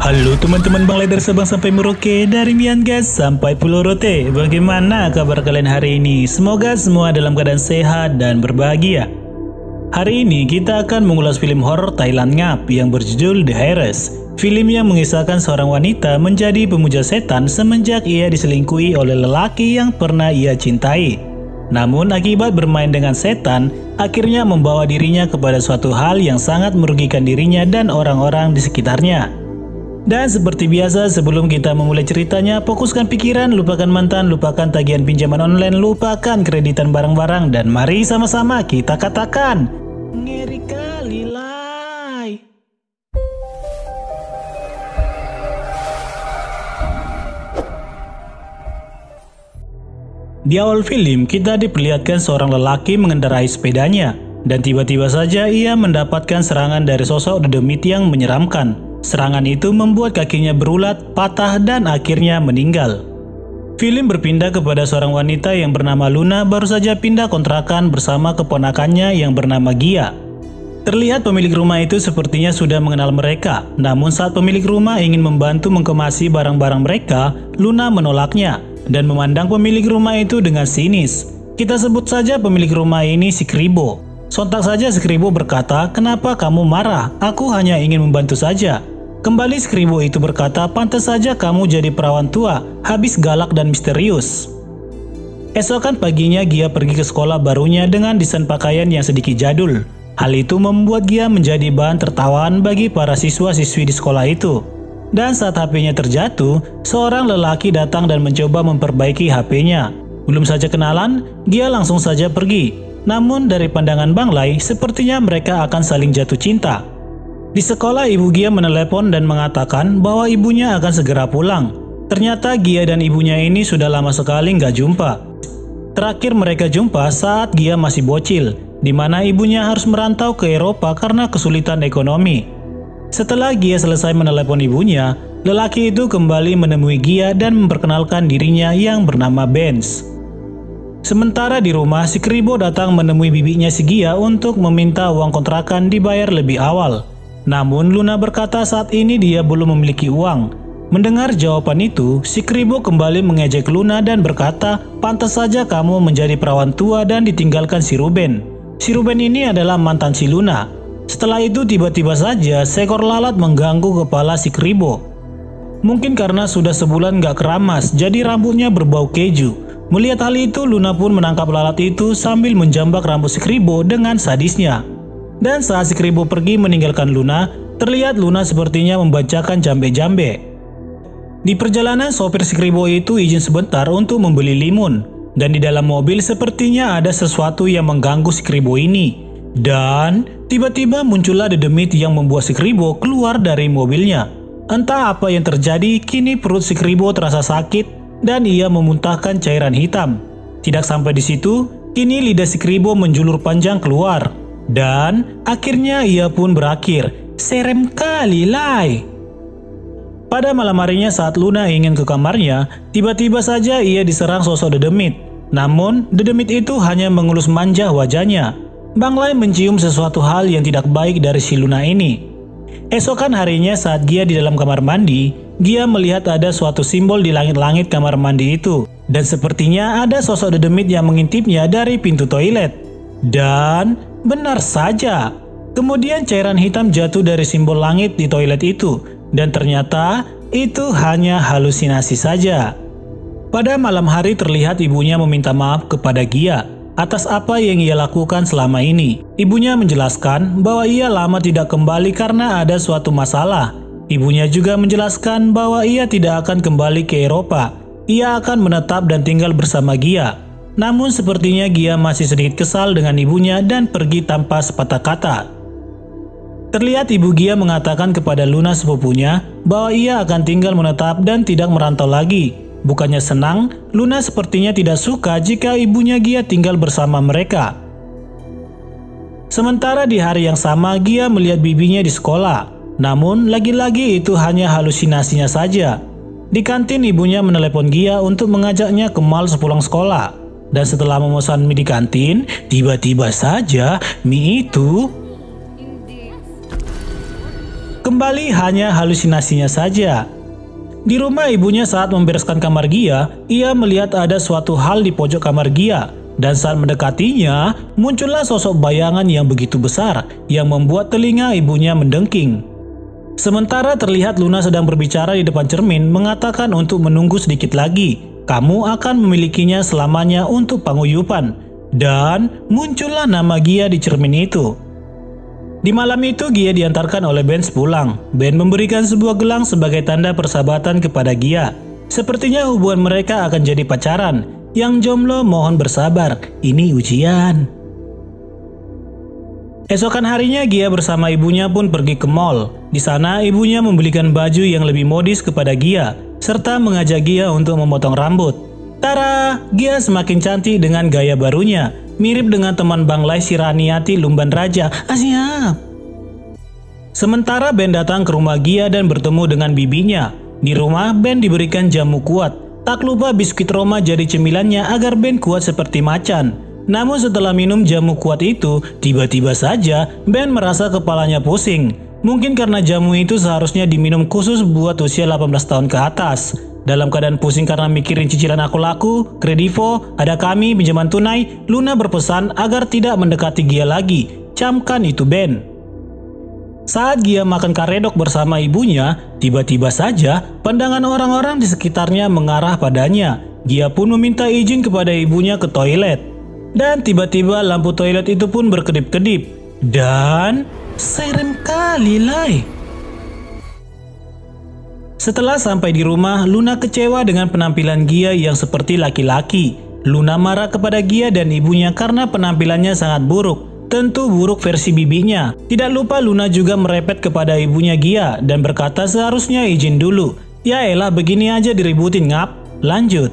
Halo teman-teman Bang Leder Sabang sampai Merauke, dari Miangas sampai Pulau Rote. Bagaimana kabar kalian hari ini? Semoga semua dalam keadaan sehat dan berbahagia. Hari ini kita akan mengulas film horor Thailand Ngap yang berjudul The Heiress. Film yang mengisahkan seorang wanita menjadi pemuja setan semenjak ia diselingkuhi oleh lelaki yang pernah ia cintai. Namun akibat bermain dengan setan, akhirnya membawa dirinya kepada suatu hal yang sangat merugikan dirinya dan orang-orang di sekitarnya. Dan seperti biasa, sebelum kita memulai ceritanya, fokuskan pikiran, lupakan mantan, lupakan tagihan pinjaman online, lupakan kreditan barang-barang, dan mari sama-sama kita katakan, ngeri kali lai. Di awal film, kita diperlihatkan seorang lelaki mengendarai sepedanya, dan tiba-tiba saja ia mendapatkan serangan dari sosok dedemit yang menyeramkan. Serangan itu membuat kakinya berulat, patah, dan akhirnya meninggal. Film berpindah kepada seorang wanita yang bernama Luna baru saja pindah kontrakan bersama keponakannya yang bernama Gia. Terlihat pemilik rumah itu sepertinya sudah mengenal mereka, namun saat pemilik rumah ingin membantu mengkemasi barang-barang mereka, Luna menolaknya dan memandang pemilik rumah itu dengan sinis. Kita sebut saja pemilik rumah ini si Kribo. Sontak saja si Kribo berkata, "Kenapa kamu marah? Aku hanya ingin membantu saja." Kembali si Kribo itu berkata, "Pantas saja kamu jadi perawan tua, habis galak dan misterius." Esokan paginya Gia pergi ke sekolah barunya dengan desain pakaian yang sedikit jadul. Hal itu membuat Gia menjadi bahan tertawaan bagi para siswa-siswi di sekolah itu. Dan saat HP-nya terjatuh, seorang lelaki datang dan mencoba memperbaiki HP-nya. Belum saja kenalan, Gia langsung saja pergi. Namun dari pandangan Bang Lai, sepertinya mereka akan saling jatuh cinta. Di sekolah, ibu Gia menelepon dan mengatakan bahwa ibunya akan segera pulang. Ternyata Gia dan ibunya ini sudah lama sekali nggak jumpa. Terakhir mereka jumpa saat Gia masih bocil, di mana ibunya harus merantau ke Eropa karena kesulitan ekonomi. Setelah Gia selesai menelepon ibunya, lelaki itu kembali menemui Gia dan memperkenalkan dirinya yang bernama Benz. Sementara di rumah, si Kribo datang menemui bibinya si Gia untuk meminta uang kontrakan dibayar lebih awal. Namun Luna berkata saat ini dia belum memiliki uang. Mendengar jawaban itu, si Kribo kembali mengejek Luna dan berkata, "Pantas saja kamu menjadi perawan tua dan ditinggalkan si Ruben." Si Ruben ini adalah mantan si Luna. Setelah itu tiba-tiba saja seekor lalat mengganggu kepala si Kribo. Mungkin karena sudah sebulan gak keramas, jadi rambutnya berbau keju. Melihat hal itu, Luna pun menangkap lalat itu sambil menjambak rambut si Kribo dengan sadisnya. Dan saat si Kribo pergi meninggalkan Luna, terlihat Luna sepertinya membacakan jambe-jambe. Di perjalanan, sopir si Kribo itu izin sebentar untuk membeli limun. Dan di dalam mobil sepertinya ada sesuatu yang mengganggu si Kribo ini. Dan tiba-tiba muncullah dedemit yang membuat si Kribo keluar dari mobilnya. Entah apa yang terjadi, kini perut si Kribo terasa sakit dan ia memuntahkan cairan hitam. Tidak sampai di situ, kini lidah si Kribo menjulur panjang keluar. Dan akhirnya ia pun berakhir. Serem kali lai. Pada malam harinya saat Luna ingin ke kamarnya, tiba-tiba saja ia diserang sosok dedemit. Namun, dedemit itu hanya mengelus manja wajahnya. Bang Lai mencium sesuatu hal yang tidak baik dari si Luna ini. Esokan harinya saat Gia di dalam kamar mandi, Gia melihat ada suatu simbol di langit-langit kamar mandi itu. Dan sepertinya ada sosok dedemit yang mengintipnya dari pintu toilet. Dan benar saja, kemudian cairan hitam jatuh dari simbol langit di toilet itu. Dan ternyata itu hanya halusinasi saja. Pada malam hari terlihat ibunya meminta maaf kepada Gia atas apa yang ia lakukan selama ini. Ibunya menjelaskan bahwa ia lama tidak kembali karena ada suatu masalah. Ibunya juga menjelaskan bahwa ia tidak akan kembali ke Eropa. Ia akan menetap dan tinggal bersama Gia. Namun sepertinya Gia masih sedikit kesal dengan ibunya dan pergi tanpa sepatah kata. Terlihat ibu Gia mengatakan kepada Luna sepupunya bahwa ia akan tinggal menetap dan tidak merantau lagi. Bukannya senang, Luna sepertinya tidak suka jika ibunya Gia tinggal bersama mereka. Sementara di hari yang sama, Gia melihat bibinya di sekolah. Namun, lagi-lagi itu hanya halusinasinya saja. Di kantin, ibunya menelepon Gia untuk mengajaknya ke mall sepulang sekolah. Dan setelah memesan mie di kantin, tiba-tiba saja mie itu kembali hanya halusinasinya saja. Di rumah ibunya saat membereskan kamar Gia, ia melihat ada suatu hal di pojok kamar Gia. Dan saat mendekatinya, muncullah sosok bayangan yang begitu besar yang membuat telinga ibunya mendengking. Sementara terlihat Luna sedang berbicara di depan cermin mengatakan untuk menunggu sedikit lagi. Kamu akan memilikinya selamanya untuk panguyupan. Dan muncullah nama Gia di cermin itu. Di malam itu Gia diantarkan oleh Benz pulang. Ben memberikan sebuah gelang sebagai tanda persahabatan kepada Gia. Sepertinya hubungan mereka akan jadi pacaran. Yang jomblo mohon bersabar, ini ujian. Esokan harinya Gia bersama ibunya pun pergi ke mall. Di sana ibunya membelikan baju yang lebih modis kepada Gia, serta mengajak Gia untuk memotong rambut. Tara, Gia semakin cantik dengan gaya barunya, mirip dengan teman Bang Lai Siraniati Lumban Raja. Siap. Sementara Ben datang ke rumah Gia dan bertemu dengan bibinya. Di rumah Ben diberikan jamu kuat. Tak lupa biskuit Roma jadi cemilannya agar Ben kuat seperti macan. Namun setelah minum jamu kuat itu, tiba-tiba saja Ben merasa kepalanya pusing. Mungkin karena jamu itu seharusnya diminum khusus buat usia 18 tahun ke atas. Dalam keadaan pusing karena mikirin cicilan aku laku, kredivo, ada kami, pinjaman tunai, Luna berpesan agar tidak mendekati Gia lagi. Camkan itu Ben. Saat Gia makan karedok bersama ibunya, tiba-tiba saja pandangan orang-orang di sekitarnya mengarah padanya. Gia pun meminta izin kepada ibunya ke toilet. Dan tiba-tiba lampu toilet itu pun berkedip-kedip. Dan serem kali Lai. Setelah sampai di rumah, Luna kecewa dengan penampilan Gia yang seperti laki-laki. Luna marah kepada Gia dan ibunya karena penampilannya sangat buruk. Tentu buruk versi bibinya. Tidak lupa Luna juga merepet kepada ibunya Gia dan berkata seharusnya izin dulu. Ya elah, begini aja diributin ngap. Lanjut.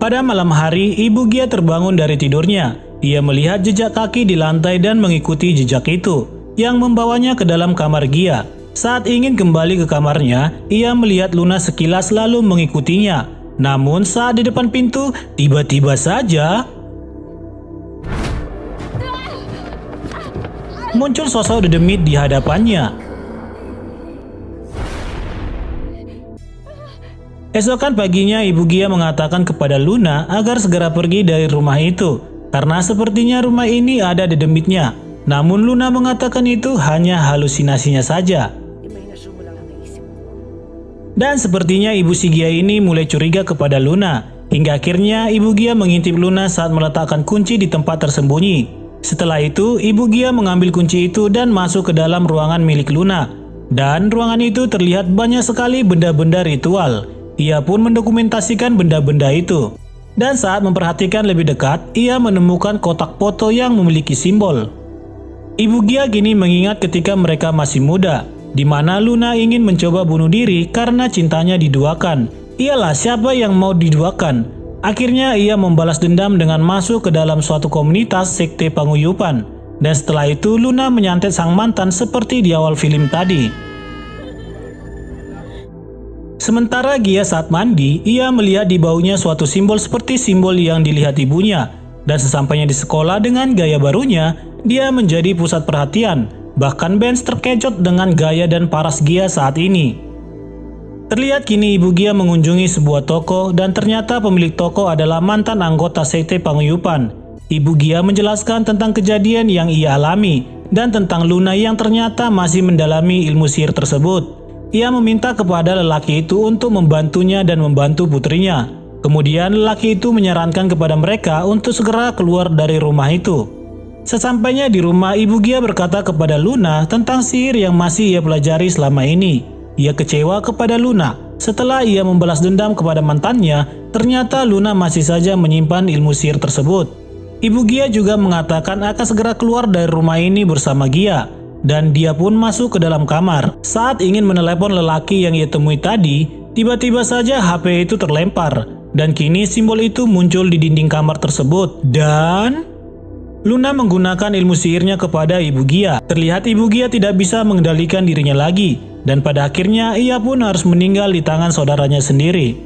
Pada malam hari, ibu Gia terbangun dari tidurnya. Ia melihat jejak kaki di lantai dan mengikuti jejak itu, yang membawanya ke dalam kamar Gia. Saat ingin kembali ke kamarnya, ia melihat Luna sekilas lalu mengikutinya. Namun saat di depan pintu, tiba-tiba saja muncul sosok Dedemit di hadapannya. Esokan paginya ibu Gia mengatakan kepada Luna agar segera pergi dari rumah itu, karena sepertinya rumah ini ada Dedemitnya. Namun Luna mengatakan itu hanya halusinasinya saja. Dan sepertinya ibu si Gia ini mulai curiga kepada Luna. Hingga akhirnya ibu Gia mengintip Luna saat meletakkan kunci di tempat tersembunyi. Setelah itu ibu Gia mengambil kunci itu dan masuk ke dalam ruangan milik Luna. Dan ruangan itu terlihat banyak sekali benda-benda ritual. Ia pun mendokumentasikan benda-benda itu. Dan saat memperhatikan lebih dekat, ia menemukan kotak foto yang memiliki simbol. Ibu Gia kini mengingat ketika mereka masih muda, di mana Luna ingin mencoba bunuh diri karena cintanya diduakan. Iyalah, siapa yang mau diduakan? Akhirnya ia membalas dendam dengan masuk ke dalam suatu komunitas sekte panguyupan. Dan setelah itu Luna menyantet sang mantan seperti di awal film tadi. Sementara Gia saat mandi, ia melihat di baunya suatu simbol seperti simbol yang dilihat ibunya. Dan sesampainya di sekolah dengan gaya barunya, dia menjadi pusat perhatian. Bahkan Benz terkejut dengan gaya dan paras Gia saat ini. Terlihat kini ibu Gia mengunjungi sebuah toko dan ternyata pemilik toko adalah mantan anggota sekte panguyupan. Ibu Gia menjelaskan tentang kejadian yang ia alami dan tentang Luna yang ternyata masih mendalami ilmu sihir tersebut. Ia meminta kepada lelaki itu untuk membantunya dan membantu putrinya. Kemudian lelaki itu menyarankan kepada mereka untuk segera keluar dari rumah itu. Sesampainya di rumah, ibu Gia berkata kepada Luna tentang sihir yang masih ia pelajari selama ini. Ia kecewa kepada Luna. Setelah ia membalas dendam kepada mantannya, ternyata Luna masih saja menyimpan ilmu sihir tersebut. Ibu Gia juga mengatakan akan segera keluar dari rumah ini bersama Gia. Dan dia pun masuk ke dalam kamar. Saat ingin menelepon lelaki yang ia temui tadi, tiba-tiba saja HP itu terlempar. Dan kini simbol itu muncul di dinding kamar tersebut. Dan Luna menggunakan ilmu sihirnya kepada ibu Gia. Terlihat ibu Gia tidak bisa mengendalikan dirinya lagi. Dan pada akhirnya ia pun harus meninggal di tangan saudaranya sendiri.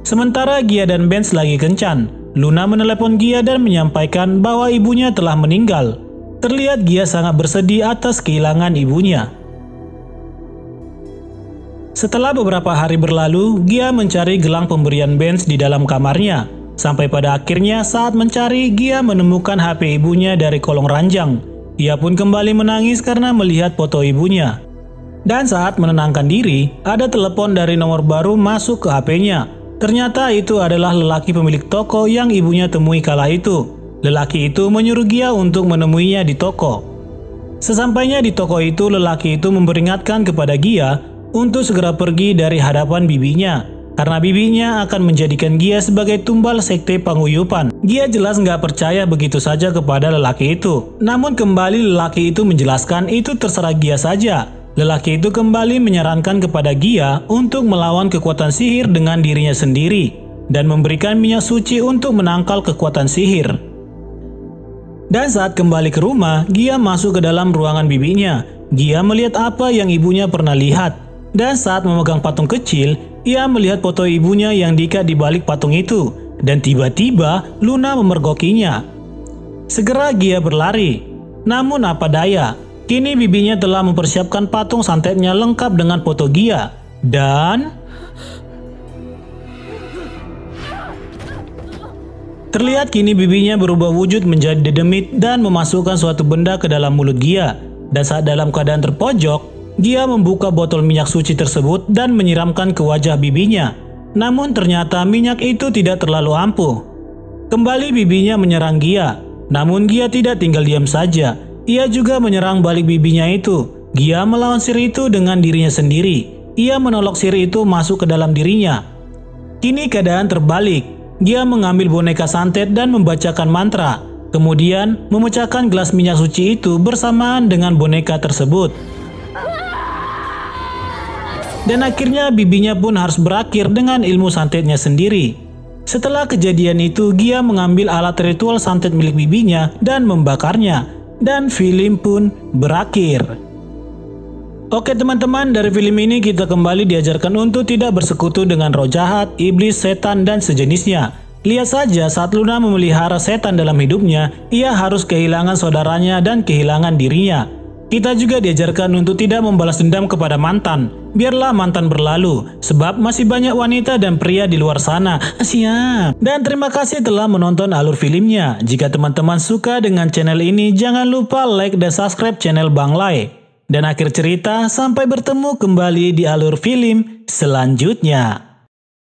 Sementara Gia dan Benz lagi kencan, Luna menelepon Gia dan menyampaikan bahwa ibunya telah meninggal. Terlihat Gia sangat bersedih atas kehilangan ibunya. Setelah beberapa hari berlalu, Gia mencari gelang pemberian Benz di dalam kamarnya. Sampai pada akhirnya saat mencari, Gia menemukan HP ibunya dari kolong ranjang. Ia pun kembali menangis karena melihat foto ibunya. Dan saat menenangkan diri, ada telepon dari nomor baru masuk ke HP-nya. Ternyata itu adalah lelaki pemilik toko yang ibunya temui kala itu. Lelaki itu menyuruh Gia untuk menemuinya di toko. Sesampainya di toko itu, lelaki itu memperingatkan kepada Gia untuk segera pergi dari hadapan bibinya, karena bibinya akan menjadikan Gia sebagai tumbal sekte panguyupan. Gia jelas nggak percaya begitu saja kepada lelaki itu. Namun kembali lelaki itu menjelaskan itu terserah Gia saja. Lelaki itu kembali menyarankan kepada Gia untuk melawan kekuatan sihir dengan dirinya sendiri dan memberikan minyak suci untuk menangkal kekuatan sihir. Dan saat kembali ke rumah, Gia masuk ke dalam ruangan bibinya. Gia melihat apa yang ibunya pernah lihat. Dan saat memegang patung kecil, ia melihat foto ibunya yang diikat di balik patung itu. Dan tiba-tiba Luna memergokinya. Segera Gia berlari. Namun apa daya, kini bibinya telah mempersiapkan patung santetnya lengkap dengan foto Gia. Dan terlihat kini bibinya berubah wujud menjadi dedemit dan memasukkan suatu benda ke dalam mulut Gia. Dan saat dalam keadaan terpojok, Gia membuka botol minyak suci tersebut dan menyiramkan ke wajah bibinya. Namun ternyata minyak itu tidak terlalu ampuh. Kembali bibinya menyerang Gia. Namun Gia tidak tinggal diam saja. Ia juga menyerang balik bibinya itu. Gia melawan sihir itu dengan dirinya sendiri. Ia menolak sihir itu masuk ke dalam dirinya. Kini keadaan terbalik. Gia mengambil boneka santet dan membacakan mantra. Kemudian memecahkan gelas minyak suci itu bersamaan dengan boneka tersebut. Dan akhirnya bibinya pun harus berakhir dengan ilmu santetnya sendiri. Setelah kejadian itu, Gia mengambil alat ritual santet milik bibinya dan membakarnya. Dan film pun berakhir. Oke teman-teman, dari film ini kita kembali diajarkan untuk tidak bersekutu dengan roh jahat, iblis, setan, dan sejenisnya. Lihat saja saat Luna memelihara setan dalam hidupnya, ia harus kehilangan saudaranya dan kehilangan dirinya. Kita juga diajarkan untuk tidak membalas dendam kepada mantan. Biarlah mantan berlalu, sebab masih banyak wanita dan pria di luar sana. Siap. Dan terima kasih telah menonton alur filmnya. Jika teman-teman suka dengan channel ini, jangan lupa like dan subscribe channel Bang Lai. Dan akhir cerita, sampai bertemu kembali di alur film selanjutnya.